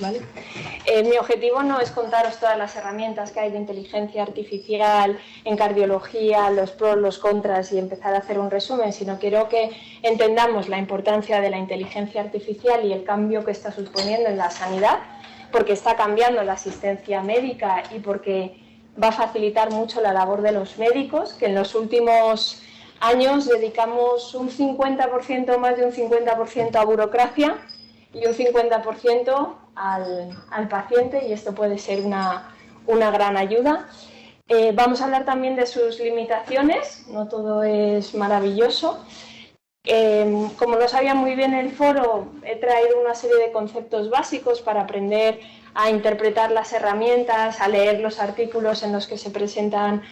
¿vale? Mi objetivo no es contaros todas las herramientas que hay de inteligencia artificial en cardiología, los pros, los contras y empezar a hacer un resumen, sino quiero que entendamos la importancia de la inteligencia artificial y el cambio que está suponiendo en la sanidad, porque está cambiando la asistencia médica y porque va a facilitar mucho la labor de los médicos, que en los últimos años dedicamos un 50%, más de un 50% a burocracia y un 50% al paciente, y esto puede ser una gran ayuda. Vamos a hablar también de sus limitaciones, no todo es maravilloso. Como no sabía muy bien el foro, he traído una serie de conceptos básicos para aprender a interpretar las herramientas, a leer los artículos en los que se presentan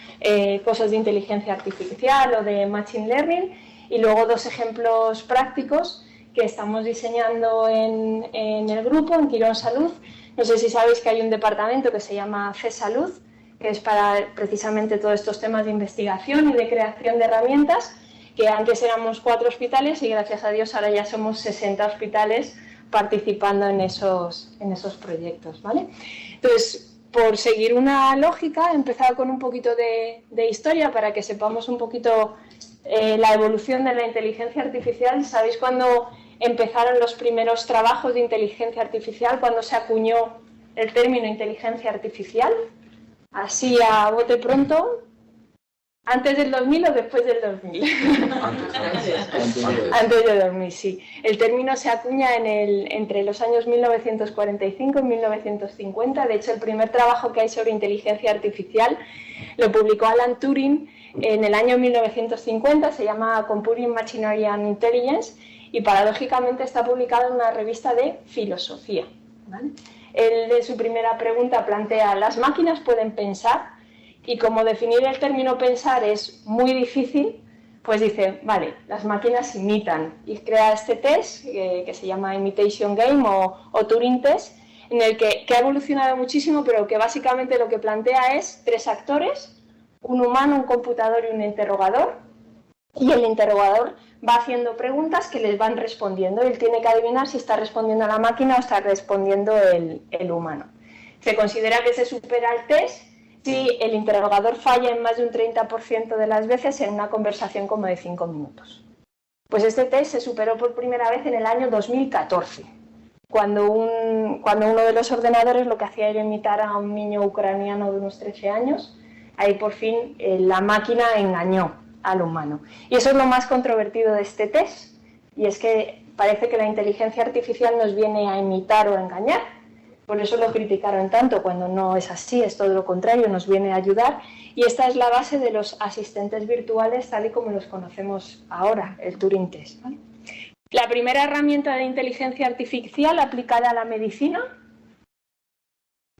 cosas de inteligencia artificial o de machine learning, y luego 2 ejemplos prácticos que estamos diseñando en el grupo, en Quirón Salud. No sé si sabéis que hay un departamento que se llama C-Salud, que es para precisamente todos estos temas de investigación y de creación de herramientas, que antes éramos 4 hospitales y gracias a Dios ahora ya somos 60 hospitales participando en esos proyectos, ¿vale? Entonces, por seguir una lógica, he empezado con un poquito de historia para que sepamos un poquito la evolución de la inteligencia artificial. ¿Sabéis cuándo empezaron los primeros trabajos de inteligencia artificial? ¿Cuándo se acuñó el término inteligencia artificial? Así a bote pronto. ¿Antes del 2000 o después del 2000? Antes del 2000, sí. El término se acuña entre los años 1945 y 1950. De hecho, el primer trabajo que hay sobre inteligencia artificial lo publicó Alan Turing en el año 1950. Se llama Computing Machinery and Intelligence y paradójicamente está publicado en una revista de filosofía, ¿vale? Él, en su primera pregunta, plantea: ¿las máquinas pueden pensar? Y como definir el término pensar es muy difícil, pues dice, vale, las máquinas imitan, y crea este test que se llama Imitation Game o Turing Test, en el que ha evolucionado muchísimo, pero que básicamente lo que plantea es 3 actores, un humano, un computador y un interrogador, y el interrogador va haciendo preguntas que les van respondiendo, y él tiene que adivinar si está respondiendo la máquina o está respondiendo el humano. Se considera que se supera el test si el interrogador falla en más de un 30% de las veces en una conversación como de 5 minutos. Pues este test se superó por primera vez en el año 2014, cuando uno de los ordenadores lo que hacía era imitar a un niño ucraniano de unos 13 años. Ahí por fin la máquina engañó al humano. Y eso es lo más controvertido de este test, y es que parece que la inteligencia artificial nos viene a imitar o a engañar. Por eso lo criticaron tanto, cuando no es así, es todo lo contrario, nos viene a ayudar. Y esta es la base de los asistentes virtuales tal y como los conocemos ahora, el Turing Test, ¿vale? La primera herramienta de inteligencia artificial aplicada a la medicina,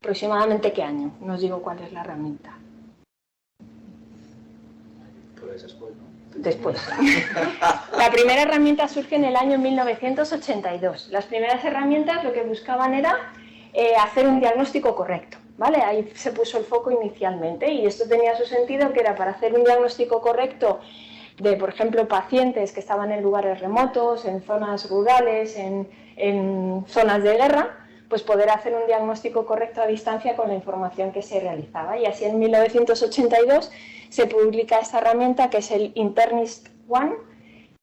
¿aproximadamente qué año? No os digo cuál es la herramienta. Pues después, ¿no? Después. La primera herramienta surge en el año 1982. Las primeras herramientas lo que buscaban era hacer un diagnóstico correcto, ¿vale? Ahí se puso el foco inicialmente, y esto tenía su sentido, que era para hacer un diagnóstico correcto de, por ejemplo, pacientes que estaban en lugares remotos, en zonas rurales, en zonas de guerra, pues poder hacer un diagnóstico correcto a distancia con la información que se realizaba. Y así en 1982 se publica esta herramienta, que es el Internist One,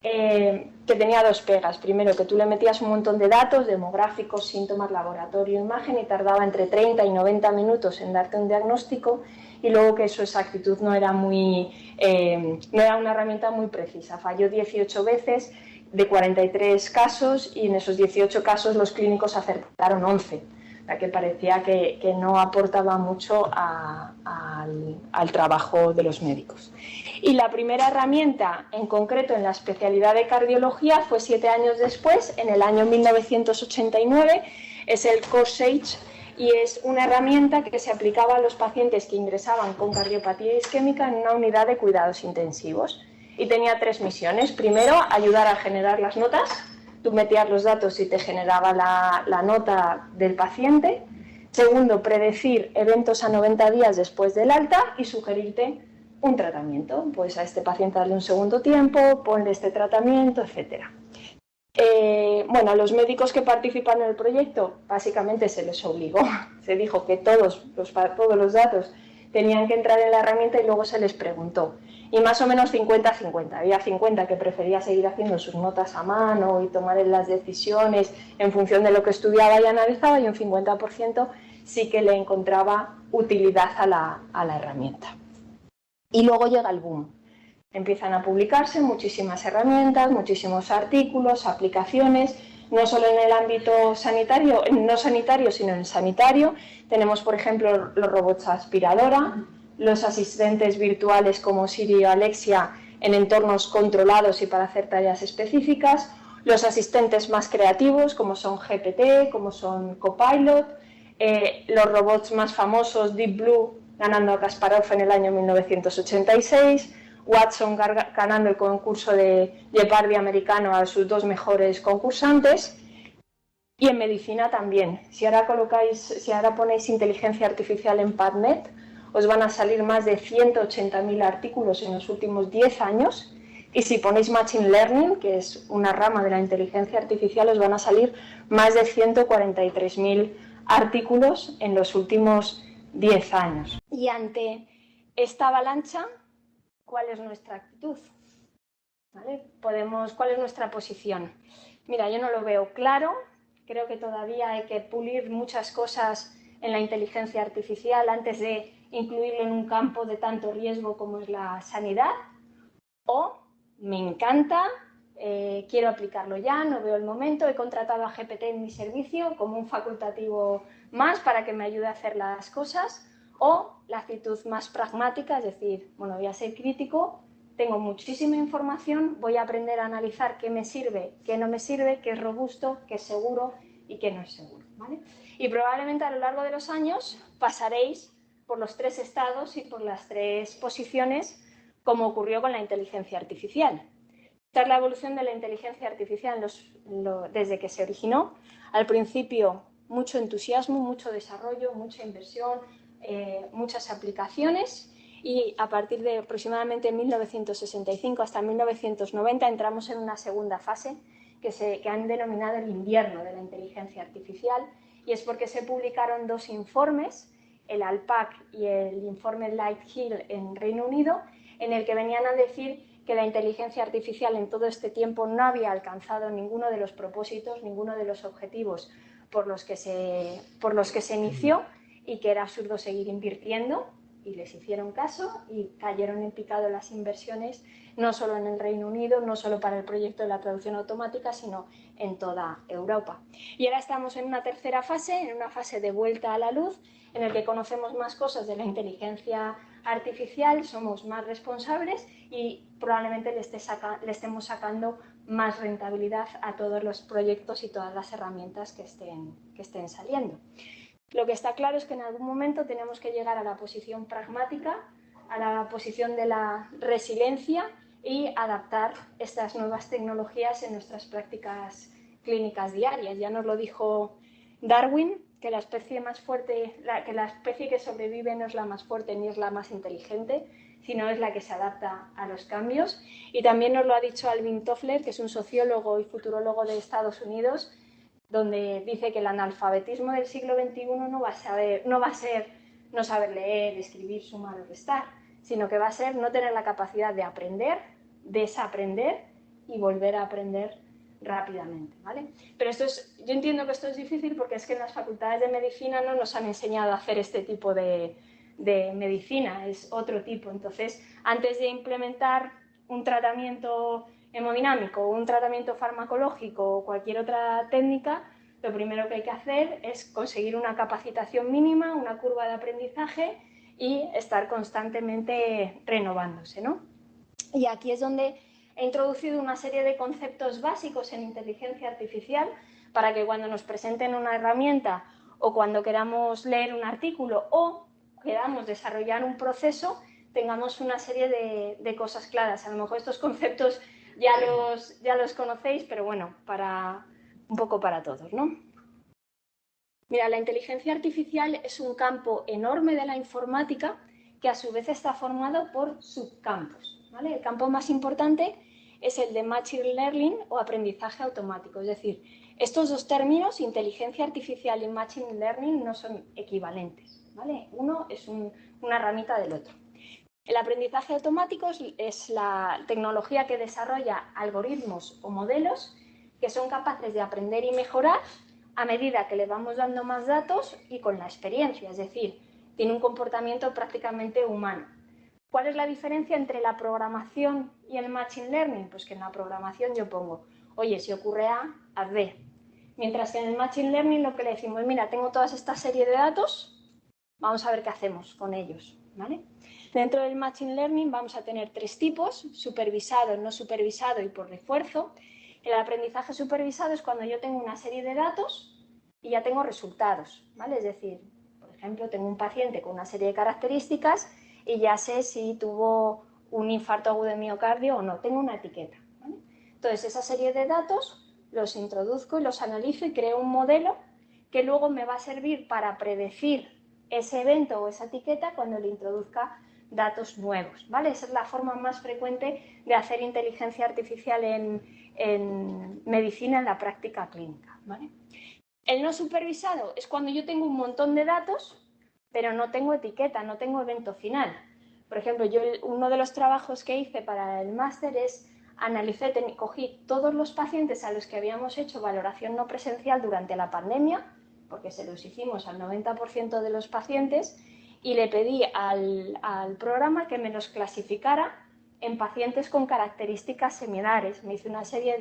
que tenía 2 pegas. Primero, que tú le metías un montón de datos, demográficos, síntomas, laboratorio, imagen, y tardaba entre 30 y 90 minutos en darte un diagnóstico, y luego que su exactitud no era una herramienta muy precisa. Falló 18 veces de 43 casos, y en esos 18 casos los clínicos acertaron 11, la que parecía que no aportaba mucho al trabajo de los médicos. Y la primera herramienta, en concreto en la especialidad de cardiología, fue 7 años después, en el año 1989, es el CoreSage, y es una herramienta que se aplicaba a los pacientes que ingresaban con cardiopatía isquémica en una unidad de cuidados intensivos. Y tenía 3 misiones. Primero, ayudar a generar las notas. Tú metías los datos y te generaba la nota del paciente. Segundo, predecir eventos a 90 días después del alta y sugerirte un tratamiento. Pues a este paciente darle un segundo tiempo, ponle este tratamiento, etc. Bueno, a los médicos que participan en el proyecto básicamente se les obligó, se dijo que todos los datos tenían que entrar en la herramienta y luego se les preguntó. Y más o menos 50-50, había 50 que prefería seguir haciendo sus notas a mano y tomar las decisiones en función de lo que estudiaba y analizaba, y un 50% sí que le encontraba utilidad a la herramienta. Y luego llega el boom. Empiezan a publicarse muchísimas herramientas, muchísimos artículos, aplicaciones, no solo en el ámbito sanitario, no sanitario, sino en sanitario. Tenemos, por ejemplo, los robots aspiradora, los asistentes virtuales como Siri o Alexia en entornos controlados y para hacer tareas específicas, los asistentes más creativos como son GPT, como son Copilot, los robots más famosos, Deep Blue, ganando a Kasparov en el año 1986, Watson ganando el concurso de Jeopardy americano a sus dos mejores concursantes. Y en medicina también. Si ahora ponéis inteligencia artificial en PubMed, os van a salir más de 180.000 artículos en los últimos 10 años. Y si ponéis Machine Learning, que es una rama de la inteligencia artificial, os van a salir más de 143.000 artículos en los últimos 10 años. Y ante esta avalancha, ¿cuál es nuestra actitud? ¿Vale? ¿Cuál es nuestra posición? Mira, yo no lo veo claro, creo que todavía hay que pulir muchas cosas en la inteligencia artificial antes de incluirlo en un campo de tanto riesgo como es la sanidad, o me encanta, quiero aplicarlo ya, no veo el momento, he contratado a GPT en mi servicio como un facultativo más para que me ayude a hacer las cosas, o la actitud más pragmática, es decir, bueno, voy a ser crítico, tengo muchísima información, voy a aprender a analizar qué me sirve, qué no me sirve, qué es robusto, qué es seguro y qué no es seguro, ¿vale? Y probablemente a lo largo de los años pasaréis por los 3 estados y por las 3 posiciones, como ocurrió con la inteligencia artificial. Esta es la evolución de la inteligencia artificial desde que se originó. Al principio, mucho entusiasmo, mucho desarrollo, mucha inversión, muchas aplicaciones, y a partir de aproximadamente 1965 hasta 1990 entramos en una segunda fase que han denominado el invierno de la inteligencia artificial, y es porque se publicaron 2 informes, el ALPAC y el informe Lighthill en Reino Unido, en el que venían a decir que la inteligencia artificial en todo este tiempo no había alcanzado ninguno de los propósitos, ninguno de los objetivos por los que se inició, y que era absurdo seguir invirtiendo, y les hicieron caso y cayeron en picado las inversiones, no solo en el Reino Unido, no solo para el proyecto de la traducción automática, sino en toda Europa. Y ahora estamos en una tercera fase, en una fase de vuelta a la luz, en el que conocemos más cosas de la inteligencia artificial, somos más responsables y probablemente le estemos sacando más rentabilidad a todos los proyectos y todas las herramientas que estén saliendo. Lo que está claro es que en algún momento tenemos que llegar a la posición pragmática, a la posición de la resiliencia y adaptar estas nuevas tecnologías en nuestras prácticas clínicas diarias. Ya nos lo dijo Darwin, que la especie que sobrevive no es la más fuerte ni es la más inteligente, sino es la que se adapta a los cambios. Y también nos lo ha dicho Alvin Toffler, que es un sociólogo y futurólogo de Estados Unidos, donde dice que el analfabetismo del siglo XXI no va a ser no saber leer, escribir, sumar o restar, sino que va a ser no tener la capacidad de aprender, desaprender y volver a aprender rápidamente, ¿vale? Pero yo entiendo que esto es difícil porque es que en las facultades de medicina no nos han enseñado a hacer este tipo de medicina, es otro tipo. Entonces, antes de implementar un tratamiento hemodinámico, un tratamiento farmacológico o cualquier otra técnica, lo primero que hay que hacer es conseguir una capacitación mínima, una curva de aprendizaje y estar constantemente renovándose, ¿no? Y aquí es donde he introducido una serie de conceptos básicos en inteligencia artificial para que cuando nos presenten una herramienta o cuando queramos leer un artículo o queramos desarrollar un proceso, tengamos una serie de cosas claras. A lo mejor estos conceptos ya los conocéis, pero bueno, un poco para todos, ¿no? Mira, la inteligencia artificial es un campo enorme de la informática que a su vez está formado por subcampos, ¿vale? El campo más importante es el de Machine Learning o aprendizaje automático. Es decir, estos dos términos, inteligencia artificial y Machine Learning, no son equivalentes, ¿vale? Uno es una ramita del otro. El aprendizaje automático es la tecnología que desarrolla algoritmos o modelos que son capaces de aprender y mejorar a medida que le vamos dando más datos y con la experiencia, es decir, tiene un comportamiento prácticamente humano. ¿Cuál es la diferencia entre la programación y el Machine Learning? Pues que en la programación yo pongo, oye, si ocurre A, haz B. Mientras que en el Machine Learning lo que le decimos, mira, tengo toda esta serie de datos, vamos a ver qué hacemos con ellos, ¿vale? Dentro del Machine Learning vamos a tener tres tipos, supervisado, no supervisado y por refuerzo. El aprendizaje supervisado es cuando yo tengo una serie de datos y ya tengo resultados, ¿vale? Es decir, por ejemplo, tengo un paciente con una serie de características y ya sé si tuvo un infarto agudo de miocardio o no, tengo una etiqueta, ¿vale? Entonces, esa serie de datos los introduzco y los analizo y creo un modelo que luego me va a servir para predecir ese evento o esa etiqueta cuando le introduzca datos nuevos, ¿vale? Esa es la forma más frecuente de hacer inteligencia artificial en medicina en la práctica clínica, ¿vale? El no supervisado es cuando yo tengo un montón de datos, pero no tengo etiqueta, no tengo evento final. Por ejemplo, uno de los trabajos que hice para el máster es cogí todos los pacientes a los que habíamos hecho valoración no presencial durante la pandemia, porque se los hicimos al 90% de los pacientes, y le pedí al programa que me los clasificara en pacientes con características similares. Me hice una serie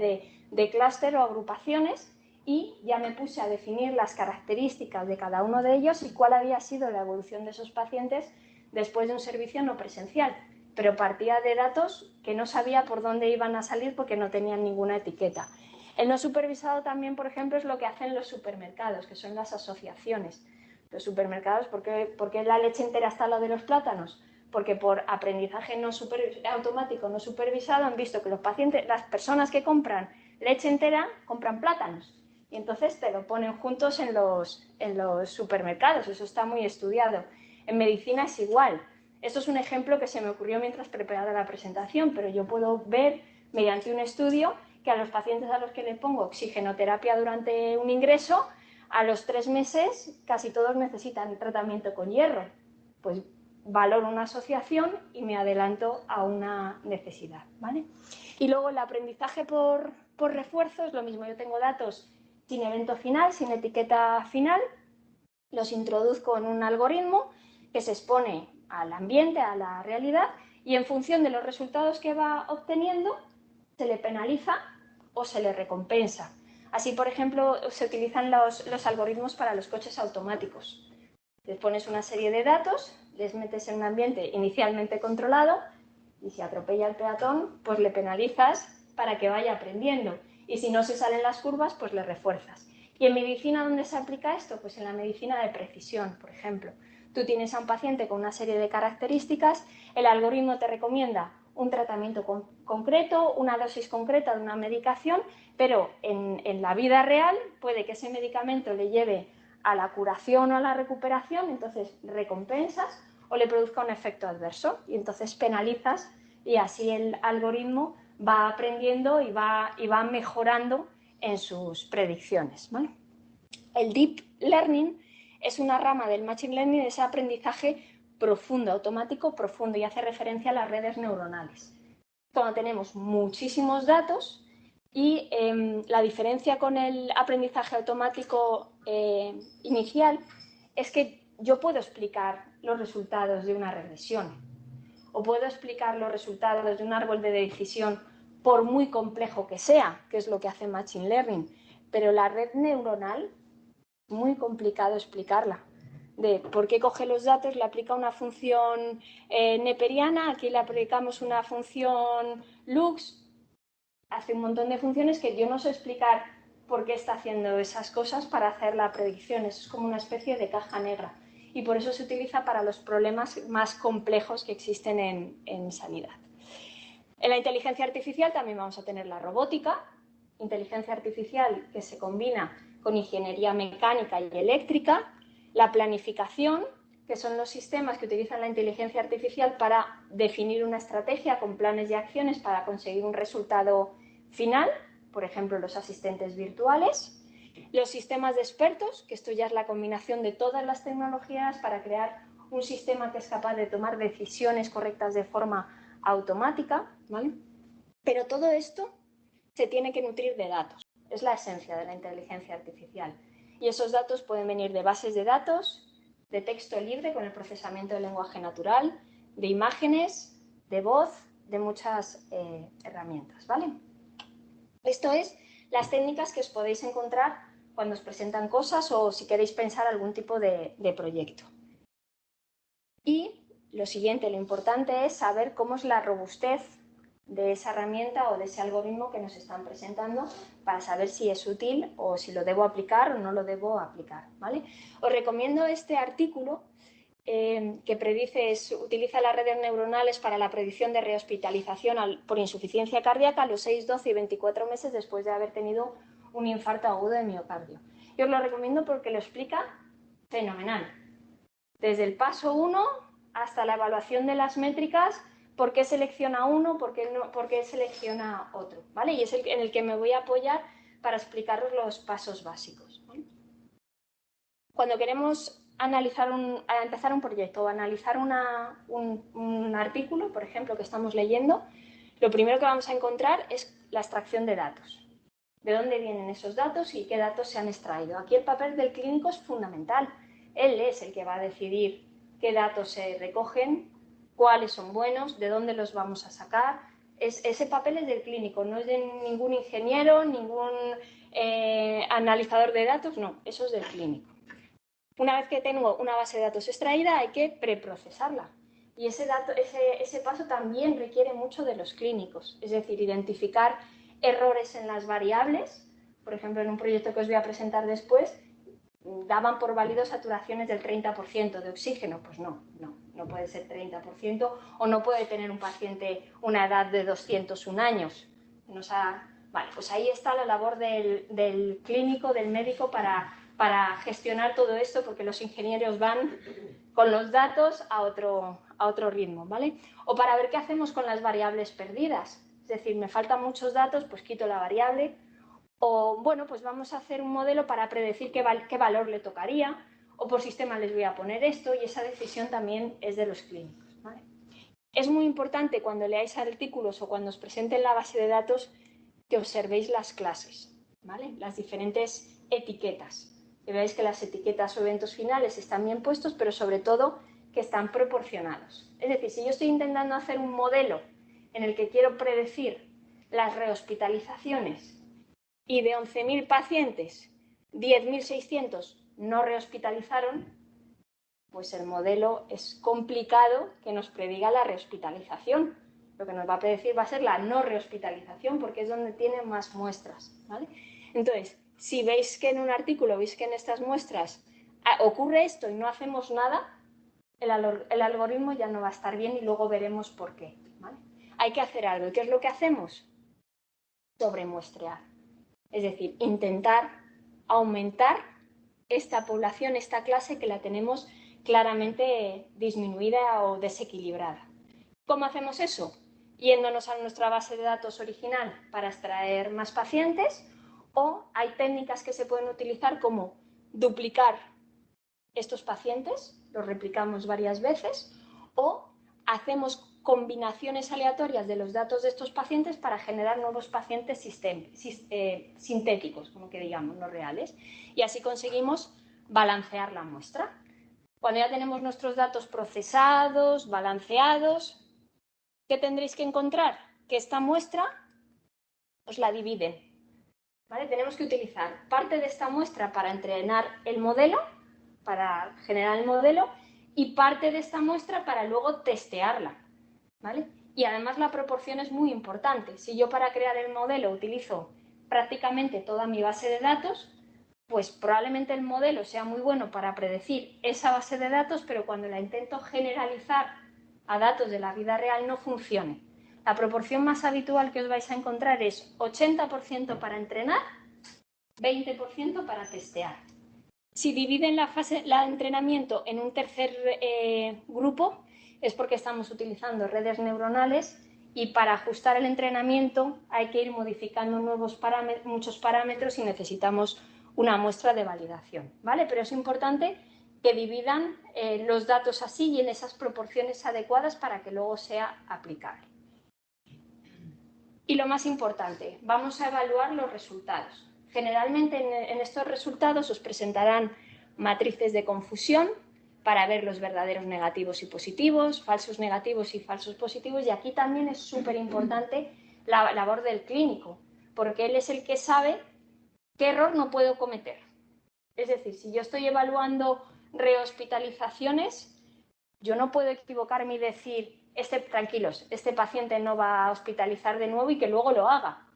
de clúster o agrupaciones y ya me puse a definir las características de cada uno de ellos y cuál había sido la evolución de esos pacientes después de un servicio no presencial. Pero partía de datos que no sabía por dónde iban a salir porque no tenían ninguna etiqueta. El no supervisado también, por ejemplo, es lo que hacen los supermercados, que son las asociaciones. Los supermercados, ¿por qué la leche entera está al lado de los plátanos? Porque por aprendizaje automático no supervisado han visto que las personas que compran leche entera compran plátanos. Y entonces te lo ponen juntos en los supermercados. Eso está muy estudiado. En medicina es igual. Esto es un ejemplo que se me ocurrió mientras preparaba la presentación, pero yo puedo ver mediante un estudio que a los pacientes a los que le pongo oxigenoterapia durante un ingreso, a los 3 meses casi todos necesitan tratamiento con hierro. Pues valoro una asociación y me adelanto a una necesidad, ¿vale? Y luego el aprendizaje por refuerzo es lo mismo. Yo tengo datos sin evento final, sin etiqueta final, los introduzco en un algoritmo que se expone al ambiente, a la realidad, y en función de los resultados que va obteniendo, se le penaliza o se le recompensa. Así, por ejemplo, se utilizan los algoritmos para los coches automáticos. Les pones una serie de datos, les metes en un ambiente inicialmente controlado y si atropella al peatón, pues le penalizas para que vaya aprendiendo. Y si no se salen las curvas, pues le refuerzas. ¿Y en medicina dónde se aplica esto? Pues en la medicina de precisión, por ejemplo. Tú tienes a un paciente con una serie de características, el algoritmo te recomienda un tratamiento concreto, una dosis concreta de una medicación, pero en la vida real puede que ese medicamento le lleve a la curación o a la recuperación, entonces recompensas o le produzca un efecto adverso y entonces penalizas y así el algoritmo va aprendiendo y va mejorando en sus predicciones, ¿vale? El Deep Learning es una rama del Machine Learning, ese aprendizaje profundo, automático profundo, y hace referencia a las redes neuronales. Cuando tenemos muchísimos datos y la diferencia con el aprendizaje automático inicial es que yo puedo explicar los resultados de una regresión o puedo explicar los resultados de un árbol de decisión por muy complejo que sea, que es lo que hace Machine Learning, pero la red neuronal es muy complicado explicarla. De por qué coge los datos, le aplica una función neperiana, aquí le aplicamos una función lux, hace un montón de funciones que yo no sé explicar por qué está haciendo esas cosas para hacer la predicción. Eso es como una especie de caja negra y por eso se utiliza para los problemas más complejos que existen en sanidad. En la inteligencia artificial también vamos a tener la robótica, inteligencia artificial que se combina con ingeniería mecánica y eléctrica, la planificación, que son los sistemas que utilizan la inteligencia artificial para definir una estrategia con planes y acciones para conseguir un resultado final, por ejemplo, los asistentes virtuales. Los sistemas de expertos, que esto ya es la combinación de todas las tecnologías para crear un sistema que es capaz de tomar decisiones correctas de forma automática, ¿vale? Pero todo esto se tiene que nutrir de datos. Es la esencia de la inteligencia artificial. Y esos datos pueden venir de bases de datos, de texto libre con el procesamiento del lenguaje natural, de imágenes, de voz, de muchas herramientas, ¿vale? Esto es las técnicas que os podéis encontrar cuando os presentan cosas o si queréis pensar algún tipo de proyecto. Y lo siguiente, lo importante es saber cómo es la robustez de esa herramienta o de ese algoritmo que nos están presentando para saber si es útil o si lo debo aplicar o no lo debo aplicar, ¿vale? Os recomiendo este artículo que utiliza las redes neuronales para la predicción de rehospitalización por insuficiencia cardíaca a los 6, 12 y 24 meses después de haber tenido un infarto agudo de miocardio. Yo os lo recomiendo porque lo explica fenomenal. Desde el paso 1 hasta la evaluación de las métricas, por qué selecciona uno, por qué selecciona otro, ¿vale? Y es en el que me voy a apoyar para explicaros los pasos básicos, ¿vale? Cuando queremos empezar un proyecto o analizar un artículo, por ejemplo, que estamos leyendo, lo primero que vamos a encontrar es la extracción de datos. ¿De dónde vienen esos datos y qué datos se han extraído? Aquí el papel del clínico es fundamental. Él es el que va a decidir qué datos se recogen, cuáles son buenos, de dónde los vamos a sacar. Ese papel es del clínico, no es de ningún ingeniero, ningún analizador de datos, no, eso es del clínico. Una vez que tengo una base de datos extraída, hay que preprocesarla. Y ese paso también requiere mucho de los clínicos, es decir, identificar errores en las variables. Por ejemplo, en un proyecto que os voy a presentar después, daban por válido saturaciones del 30% de oxígeno. Pues no puede ser 30% o no puede tener un paciente una edad de 201 años. Vale, pues ahí está la labor del clínico, del médico para gestionar todo esto, porque los ingenieros van con los datos a otro ritmo, ¿vale? O para ver qué hacemos con las variables perdidas. Es decir, me faltan muchos datos, pues quito la variable. O, bueno, pues vamos a hacer un modelo para predecir qué valor le tocaría, o por sistema les voy a poner esto, y esa decisión también es de los clínicos, ¿vale? Es muy importante cuando leáis artículos o cuando os presenten la base de datos que observéis las clases, ¿vale? Las diferentes etiquetas. Que veáis que las etiquetas o eventos finales están bien puestos, pero sobre todo que están proporcionados. Es decir, si yo estoy intentando hacer un modelo en el que quiero predecir las rehospitalizaciones y de 11.000 pacientes, 10.600 no rehospitalizaron, pues el modelo es complicado que nos prediga la rehospitalización. Lo que nos va a predecir va a ser la no rehospitalización, porque es donde tiene más muestras, ¿vale? Entonces, si veis que en un artículo, veis que en estas muestras ocurre esto y no hacemos nada, el algoritmo ya no va a estar bien y luego veremos por qué, ¿vale? Hay que hacer algo. ¿Y qué es lo que hacemos? Sobremuestrear. Es decir, intentar aumentar esta población, esta clase que la tenemos claramente disminuida o desequilibrada. ¿Cómo hacemos eso? Yéndonos a nuestra base de datos original para extraer más pacientes, o hay técnicas que se pueden utilizar como duplicar estos pacientes, los replicamos varias veces, o hacemos combinaciones aleatorias de los datos de estos pacientes para generar nuevos pacientes sintéticos, como que digamos, no reales, y así conseguimos balancear la muestra. Cuando ya tenemos nuestros datos procesados, balanceados, ¿qué tendréis que encontrar? Que esta muestra os la dividen, ¿vale? Tenemos que utilizar parte de esta muestra para entrenar el modelo, para generar el modelo, y parte de esta muestra para luego testearla, ¿vale? Y además la proporción es muy importante. Si yo para crear el modelo utilizo prácticamente toda mi base de datos, pues probablemente el modelo sea muy bueno para predecir esa base de datos, pero cuando la intento generalizar a datos de la vida real no funcione. La proporción más habitual que os vais a encontrar es 80% para entrenar, 20% para testear. Si dividen la entrenamiento en un tercer grupo, es porque estamos utilizando redes neuronales y para ajustar el entrenamiento hay que ir modificando muchos parámetros y necesitamos una muestra de validación, ¿vale? Pero es importante que dividan los datos así y en esas proporciones adecuadas para que luego sea aplicable. Y lo más importante, vamos a evaluar los resultados. Generalmente en estos resultados os presentarán matrices de confusión para ver los verdaderos negativos y positivos, falsos negativos y falsos positivos, y aquí también es súper importante la labor del clínico, porque él es el que sabe qué error no puedo cometer. Es decir, si yo estoy evaluando rehospitalizaciones, yo no puedo equivocarme y decir, tranquilos, este paciente no va a hospitalizar de nuevo y que luego lo haga.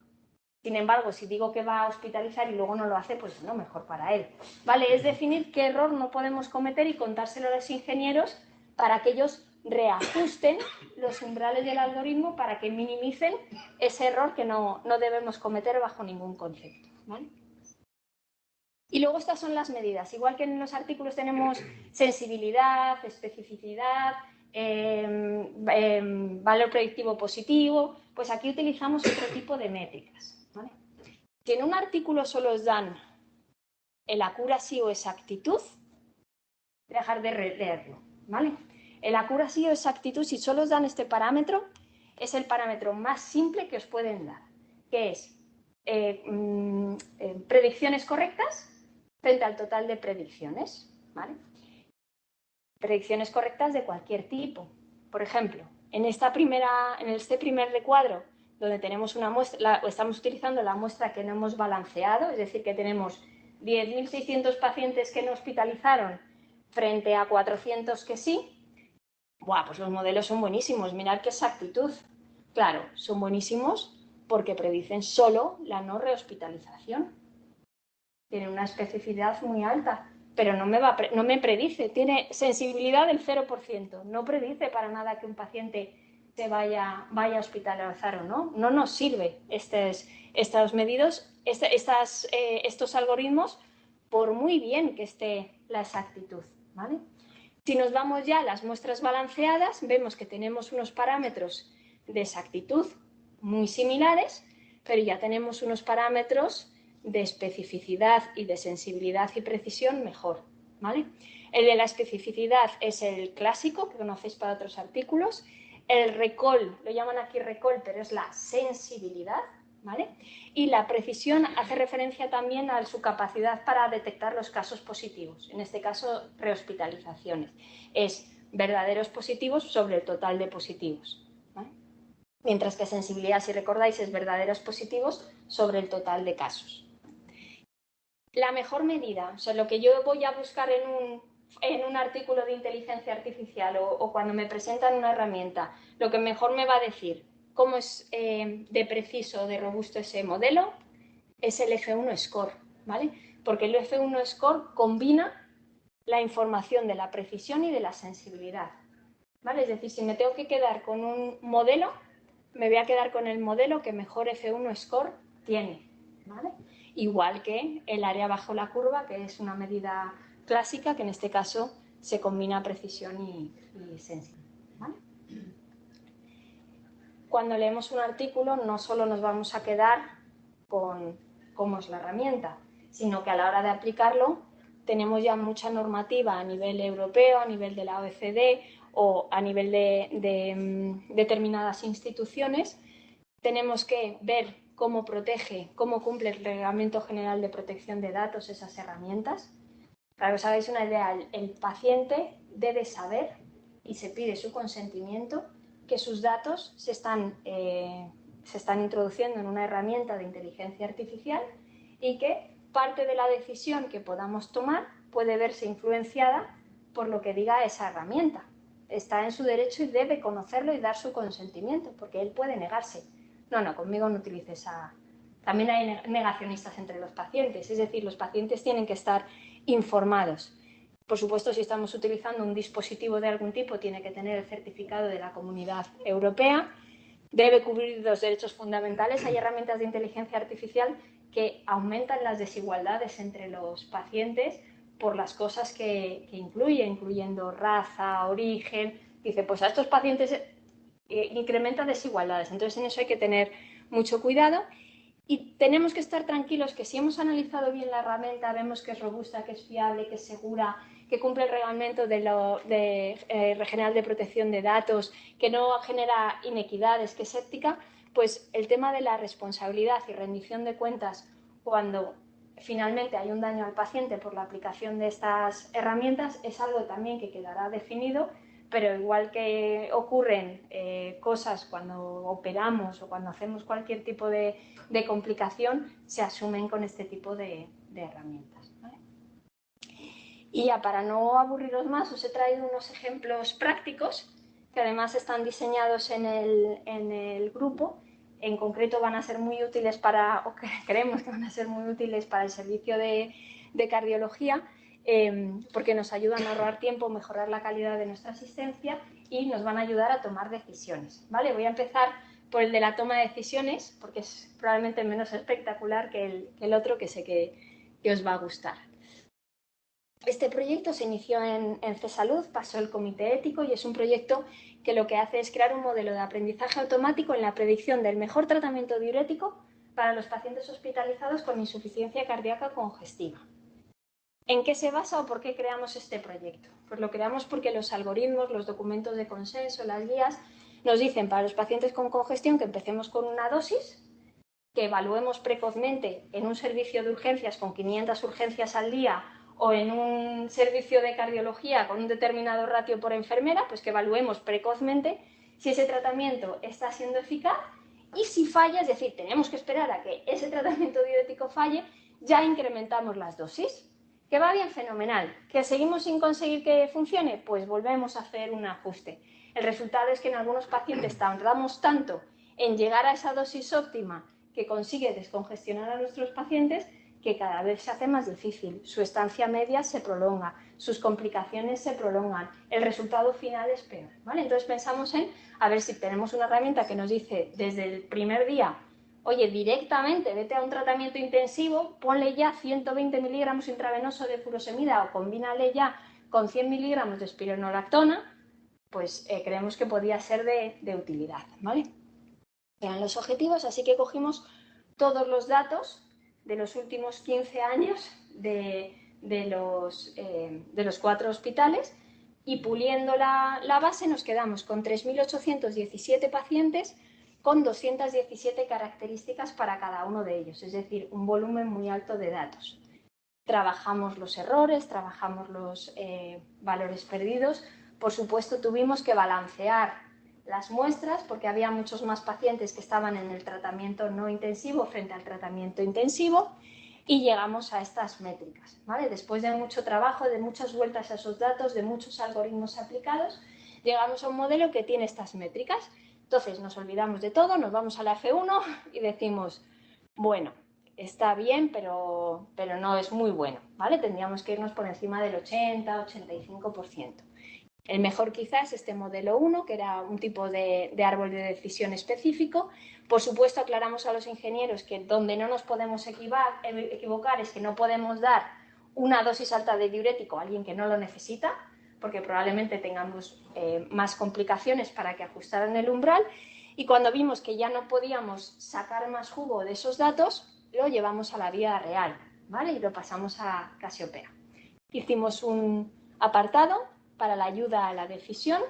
Sin embargo, si digo que va a hospitalizar y luego no lo hace, pues no, mejor para él. ¿Vale? Es definir qué error no podemos cometer y contárselo a los ingenieros para que ellos reajusten los umbrales del algoritmo para que minimicen ese error que no debemos cometer bajo ningún concepto. ¿Vale? Y luego estas son las medidas. Igual que en los artículos tenemos sensibilidad, especificidad, valor predictivo positivo, pues aquí utilizamos otro tipo de métricas. ¿Vale? Si en un artículo solo os dan el accuracy o exactitud, dejar de leerlo. ¿Vale? El accuracy o exactitud, si solo os dan este parámetro, es el parámetro más simple que os pueden dar, que es predicciones correctas frente al total de predicciones, ¿vale? Predicciones correctas de cualquier tipo. Por ejemplo, en este primer recuadro, donde tenemos una muestra, estamos utilizando la muestra que no hemos balanceado, es decir, que tenemos 10.600 pacientes que no hospitalizaron frente a 400 que sí. ¡Buah! Pues los modelos son buenísimos, mirad qué exactitud. Claro, son buenísimos porque predicen solo la no rehospitalización. Tiene una especificidad muy alta, pero no me predice, tiene sensibilidad del 0%, no predice para nada que un paciente se vaya a hospitalizar o no. No nos sirve estos algoritmos por muy bien que esté la exactitud, ¿vale? Si nos vamos ya a las muestras balanceadas, vemos que tenemos unos parámetros de exactitud muy similares, pero ya tenemos unos parámetros de especificidad y de sensibilidad y precisión mejor, ¿vale? El de la especificidad es el clásico, que conocéis para otros artículos. El recall, lo llaman aquí recall, pero es la sensibilidad, ¿vale? Y la precisión hace referencia también a su capacidad para detectar los casos positivos, en este caso rehospitalizaciones. Es verdaderos positivos sobre el total de positivos, ¿vale? Mientras que sensibilidad, si recordáis, es verdaderos positivos sobre el total de casos. La mejor medida, o sea, lo que yo voy a buscar en un artículo de inteligencia artificial o cuando me presentan una herramienta, lo que mejor me va a decir cómo es de preciso, de robusto ese modelo, es el F1 Score, ¿vale? Porque el F1 Score combina la información de la precisión y de la sensibilidad, ¿vale? Es decir, si me tengo que quedar con un modelo, me voy a quedar con el modelo que mejor F1 Score tiene, ¿vale? Igual que el área bajo la curva, que es una medida clásica, que en este caso se combina precisión y sensibilidad, ¿vale? Cuando leemos un artículo no solo nos vamos a quedar con cómo es la herramienta, sino que a la hora de aplicarlo tenemos ya mucha normativa a nivel europeo, a nivel de la OECD o a nivel de determinadas instituciones. Tenemos que ver cómo cumple el Reglamento General de Protección de Datos esas herramientas. Para que os hagáis una idea, el paciente debe saber, y se pide su consentimiento, que sus datos se están introduciendo en una herramienta de inteligencia artificial y que parte de la decisión que podamos tomar puede verse influenciada por lo que diga esa herramienta. Está en su derecho y debe conocerlo y dar su consentimiento, porque él puede negarse. No, conmigo no utilice esa... También hay negacionistas entre los pacientes, es decir, los pacientes tienen que estar informados. Por supuesto, si estamos utilizando un dispositivo de algún tipo, tiene que tener el certificado de la Comunidad Europea, debe cubrir los derechos fundamentales. Hay herramientas de inteligencia artificial que aumentan las desigualdades entre los pacientes por las cosas que incluye, incluyendo raza, origen. Dice, pues a estos pacientes incrementa desigualdades, entonces en eso hay que tener mucho cuidado. Y tenemos que estar tranquilos que si hemos analizado bien la herramienta, vemos que es robusta, que es fiable, que es segura, que cumple el reglamento General de Protección de Datos, que no genera inequidades, que es ética, pues el tema de la responsabilidad y rendición de cuentas cuando finalmente hay un daño al paciente por la aplicación de estas herramientas es algo también que quedará definido, pero igual que ocurren cosas cuando operamos o cuando hacemos cualquier tipo de complicación, se asumen con este tipo de herramientas, ¿vale? Y ya para no aburriros más, os he traído unos ejemplos prácticos que además están diseñados en el grupo. En concreto van a ser muy útiles para, o creemos que van a ser muy útiles para el servicio de cardiología, porque nos ayudan a ahorrar tiempo, mejorar la calidad de nuestra asistencia y nos van a ayudar a tomar decisiones, ¿vale? Voy a empezar por el de la toma de decisiones, porque es probablemente menos espectacular que el otro, que sé que os va a gustar. Este proyecto se inició en CESalud, pasó el comité ético y es un proyecto que lo que hace es crear un modelo de aprendizaje automático en la predicción del mejor tratamiento diurético para los pacientes hospitalizados con insuficiencia cardíaca congestiva. ¿En qué se basa o por qué creamos este proyecto? Pues lo creamos porque los algoritmos, los documentos de consenso, las guías, nos dicen para los pacientes con congestión que empecemos con una dosis, que evaluemos precozmente en un servicio de urgencias con 500 urgencias al día o en un servicio de cardiología con un determinado ratio por enfermera, pues que evaluemos precozmente si ese tratamiento está siendo eficaz y si falla, es decir, tenemos que esperar a que ese tratamiento diurético falle, ya incrementamos las dosis. ¿Que va bien? Fenomenal. ¿Que seguimos sin conseguir que funcione? Pues volvemos a hacer un ajuste. El resultado es que en algunos pacientes tardamos tanto en llegar a esa dosis óptima que consigue descongestionar a nuestros pacientes que cada vez se hace más difícil. Su estancia media se prolonga, sus complicaciones se prolongan, el resultado final es peor, ¿vale? Entonces pensamos en, a ver si tenemos una herramienta que nos dice desde el primer día, oye, directamente vete a un tratamiento intensivo, ponle ya 120 miligramos intravenoso de furosemida o combínale ya con 100 miligramos de espironolactona, pues creemos que podía ser de utilidad, ¿vale? Eran los objetivos, así que cogimos todos los datos de los últimos 15 años de los 4 hospitales y puliendo la base nos quedamos con 3.817 pacientes con 217 características para cada uno de ellos, es decir, un volumen muy alto de datos. Trabajamos los errores, trabajamos los valores perdidos. Por supuesto, tuvimos que balancear las muestras porque había muchos más pacientes que estaban en el tratamiento no intensivo frente al tratamiento intensivo y llegamos a estas métricas, ¿vale? Después de mucho trabajo, de muchas vueltas a esos datos, de muchos algoritmos aplicados, llegamos a un modelo que tiene estas métricas. Entonces nos olvidamos de todo, nos vamos a la F1 y decimos, bueno, está bien, pero no es muy bueno, ¿vale? Tendríamos que irnos por encima del 80-85%. El mejor quizás es este modelo 1, que era un tipo de árbol de decisión específico. Por supuesto, aclaramos a los ingenieros que donde no nos podemos equivocar es que no podemos dar una dosis alta de diurético a alguien que no lo necesita, porque probablemente tengamos más complicaciones para que ajustaran el umbral. Y cuando vimos que ya no podíamos sacar más jugo de esos datos, lo llevamos a la vida real, ¿vale? Y lo pasamos a Casiopea. Hicimos un apartado para la ayuda a la decisión,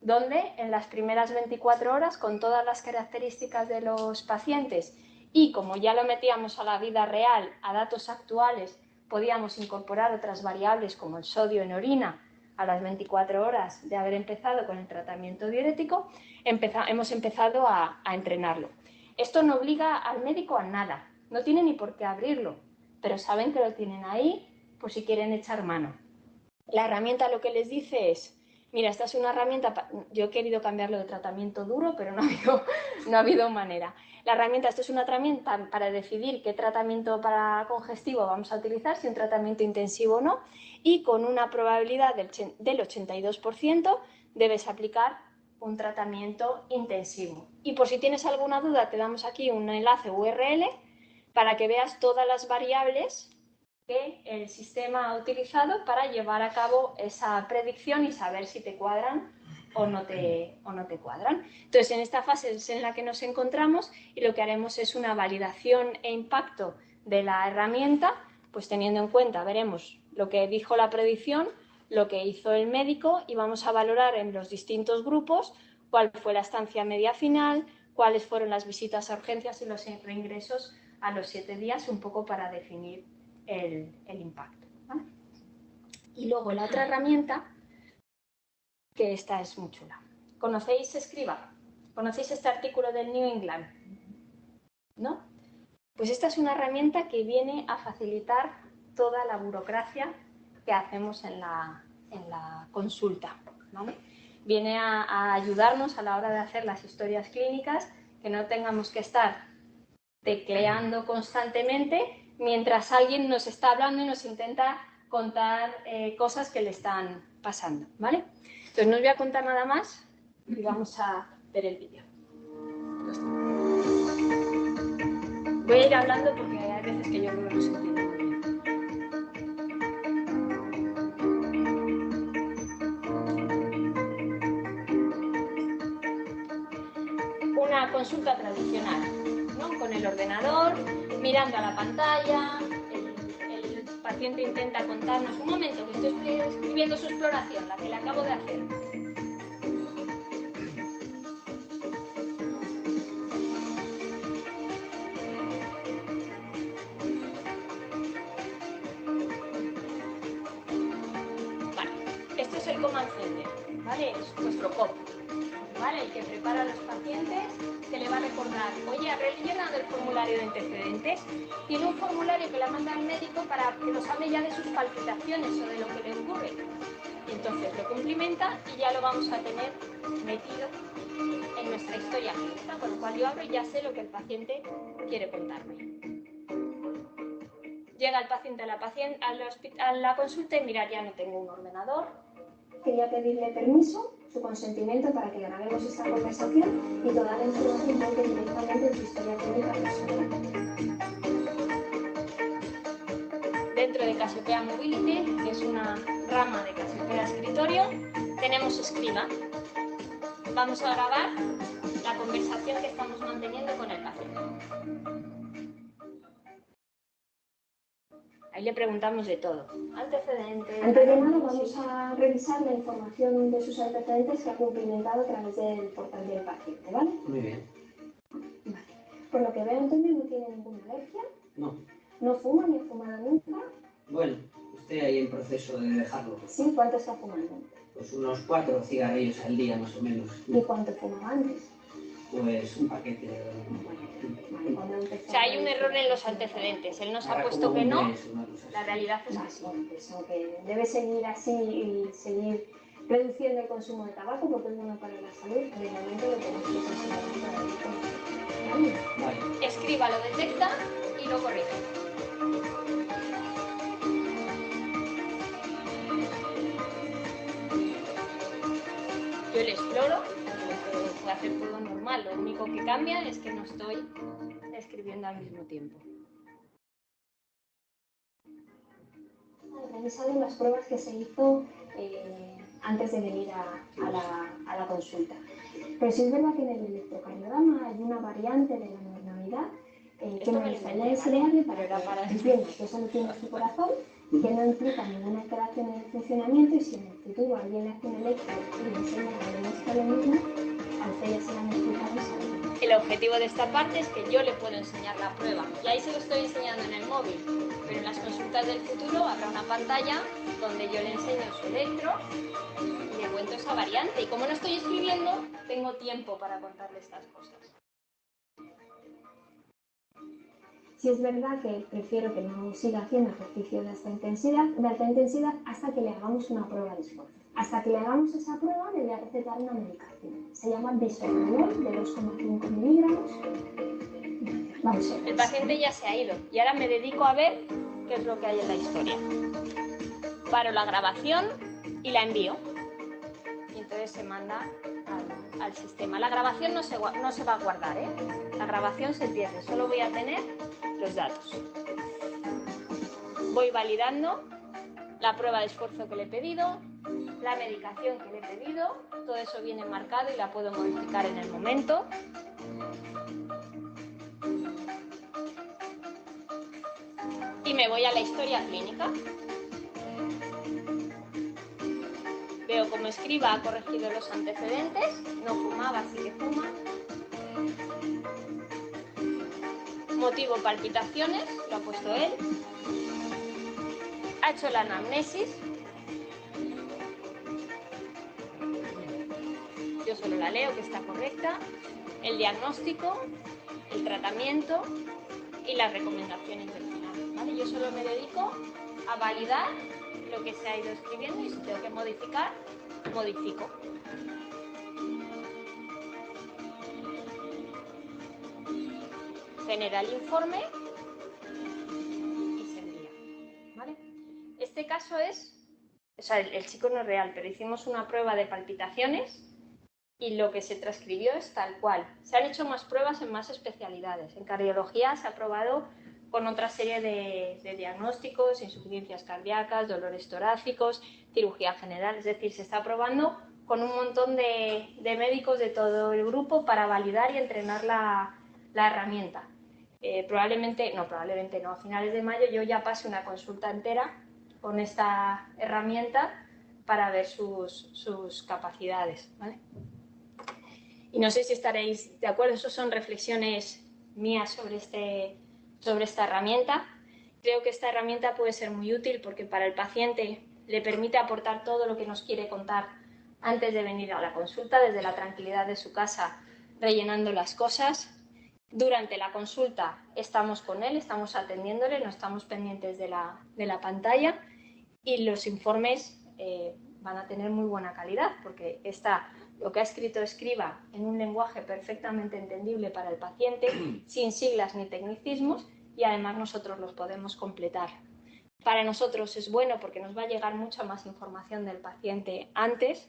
donde en las primeras 24 horas, con todas las características de los pacientes y como ya lo metíamos a la vida real, a datos actuales, podíamos incorporar otras variables como el sodio en orina a las 24 horas de haber empezado con el tratamiento diurético, hemos empezado a entrenarlo. Esto no obliga al médico a nada, no tiene ni por qué abrirlo, pero saben que lo tienen ahí por si quieren echar mano. La herramienta lo que les dice es, mira, esta es una herramienta, yo he querido cambiarlo de tratamiento duro, pero no ha habido manera. La herramienta, esto es una herramienta para decidir qué tratamiento para congestivo vamos a utilizar, si un tratamiento intensivo o no, y con una probabilidad del 82% debes aplicar un tratamiento intensivo. Y por si tienes alguna duda, te damos aquí un enlace URL para que veas todas las variables que el sistema ha utilizado para llevar a cabo esa predicción y saber si te cuadran o no te cuadran. Entonces, en esta fase es en la que nos encontramos y lo que haremos es una validación e impacto de la herramienta, pues teniendo en cuenta, veremos lo que dijo la predicción, lo que hizo el médico y vamos a valorar en los distintos grupos cuál fue la estancia media final, cuáles fueron las visitas a urgencias y los reingresos a los 7 días, un poco para definir el impacto, ¿vale? Y luego la otra herramienta, que esta es muy chula. ¿Conocéis Scriba? ¿Conocéis este artículo del New England? ¿No? Pues esta es una herramienta que viene a facilitar toda la burocracia que hacemos en la consulta, ¿vale? Viene a ayudarnos a la hora de hacer las historias clínicas, que no tengamos que estar tecleando constantemente mientras alguien nos está hablando y nos intenta contar cosas que le están pasando, ¿vale? Entonces no os voy a contar nada más y vamos a ver el vídeo. Voy a ir hablando porque hay veces que yo creo que no se entiende muy bien. Una consulta tradicional, ¿no? Con el ordenador, mirando a la pantalla, el paciente intenta contarnos un momento que estoy escribiendo su exploración, la que le acabo de hacer. Vale, esto es el Command Center, ¿vale? Es nuestro COP, ¿vale? El que prepara a los pacientes, que le va a recordar, oye, ¿ha rellenado el formulario de antecedentes? Tiene un formulario que le manda al médico para que nos hable ya de sus palpitaciones o de lo que le ocurre. Y entonces lo cumplimenta y ya lo vamos a tener metido en nuestra historia clínica, con lo cual yo abro y ya sé lo que el paciente quiere contarme. Llega el paciente a la consulta y mira, ya no tengo un ordenador. Quería pedirle permiso, su consentimiento para que grabemos esta conversación y toda la información vuelve directamente en su historia clínica personal. Dentro de Casiopea Mobility, que es una rama de Casiopea Escritorio, tenemos Scriba. Vamos a grabar la conversación que estamos manteniendo con el paciente. Ahí le preguntamos de todo. Antecedentes. Antes de nada vamos a revisar la información de sus antecedentes que ha cumplimentado a través del portal del paciente, ¿vale? Muy bien. Vale. Por lo que veo, Antonio no tiene ninguna alergia. No. No fuma ni ha fumado nunca. Bueno, estoy ahí en proceso de dejarlo. Sí, ¿cuánto está fumando? Pues unos 4 cigarrillos al día más o menos. ¿Y cuánto fumaba antes? Pues un paquete. O sea, hay un error en los antecedentes. Él nos ha puesto que no. La realidad es que sí. Pues aunque debe seguir así y seguir reduciendo el consumo de tabaco porque es bueno para la salud, de momento lo tenemos que considerar para el consumo. Vale. Escriba, lo detecta y lo corrige. Yo le exploro, puedo hacer todo normal, lo único que cambia es que no estoy escribiendo al mismo tiempo. Revisando las pruebas que se hizo antes de venir a la consulta. Pero sí es verdad que en el electrocardiograma hay una variante de la normalidad que me gustaría enseñarle para que entienda que eso no tiene su corazón, que no implica ninguna alteración en el funcionamiento y si en el futuro alguien le hace un electro y le enseña a demuestra lo mismo, a usted ya se la han explicado y sabe. El objetivo de esta parte es que yo le puedo enseñar la prueba y ahí se lo estoy enseñando en el móvil, pero en las consultas del futuro habrá una pantalla donde yo le enseño su electro y le cuento esa variante y como no estoy escribiendo, tengo tiempo para contarle estas cosas. Sí es verdad que prefiero que no siga haciendo ejercicio de alta intensidad hasta que le hagamos una prueba de esfuerzo. Hasta que le hagamos esa prueba le voy a recetar una medicación. Se llama bisoprolol de 2,5 miligramos. Vamos a ver. El paciente ya se ha ido y ahora me dedico a ver qué es lo que hay en la historia. Paro la grabación y la envío. Y entonces se manda al sistema. La grabación no se va a guardar, ¿eh? La grabación se pierde. Solo voy a tener los datos. voy validando la prueba de esfuerzo que le he pedido, la medicación que le he pedido, todo eso viene marcado y la puedo modificar en el momento. Y me voy a la historia clínica. Veo cómo escriba ha corregido los antecedentes, no fumaba, sí que fuma. Motivo palpitaciones, lo ha puesto él. Ha hecho la anamnesis. Yo solo la leo, que está correcta. El diagnóstico, el tratamiento y las recomendaciones del final, ¿vale? Yo solo me dedico a validar lo que se ha ido escribiendo y si tengo que modificar, modifico. Genera el informe y se envía, ¿vale? Este caso es, o sea, el chico no es real, pero hicimos una prueba de palpitaciones y lo que se transcribió es tal cual. Se han hecho más pruebas en más especialidades. En cardiología se ha probado con otra serie de diagnósticos, insuficiencias cardíacas, dolores torácicos, cirugía general, es decir, se está probando con un montón de médicos de todo el grupo para validar y entrenar la herramienta. Probablemente no, a finales de mayo yo ya pase una consulta entera con esta herramienta para ver sus capacidades, ¿vale? Y no sé si estaréis de acuerdo, esas son reflexiones mías sobre esta herramienta. Creo que esta herramienta puede ser muy útil porque para el paciente le permite aportar todo lo que nos quiere contar antes de venir a la consulta, desde la tranquilidad de su casa, rellenando las cosas. Durante la consulta estamos con él, estamos atendiéndole, no estamos pendientes de la pantalla y los informes van a tener muy buena calidad porque lo que ha escrito escriba en un lenguaje perfectamente entendible para el paciente, sin siglas ni tecnicismos y además nosotros los podemos completar. Para nosotros es bueno porque nos va a llegar mucha más información del paciente antes,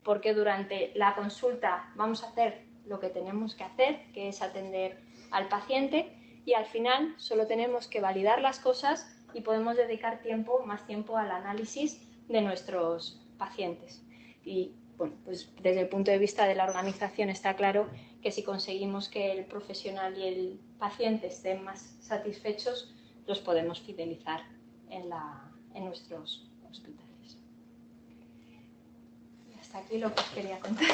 porque durante la consulta vamos a hacer lo que tenemos que hacer, que es atender al paciente y al final solo tenemos que validar las cosas y podemos dedicar más tiempo al análisis de nuestros pacientes. Y bueno, pues desde el punto de vista de la organización está claro que si conseguimos que el profesional y el paciente estén más satisfechos, los podemos fidelizar en nuestros hospitales. Y hasta aquí lo que os quería contar.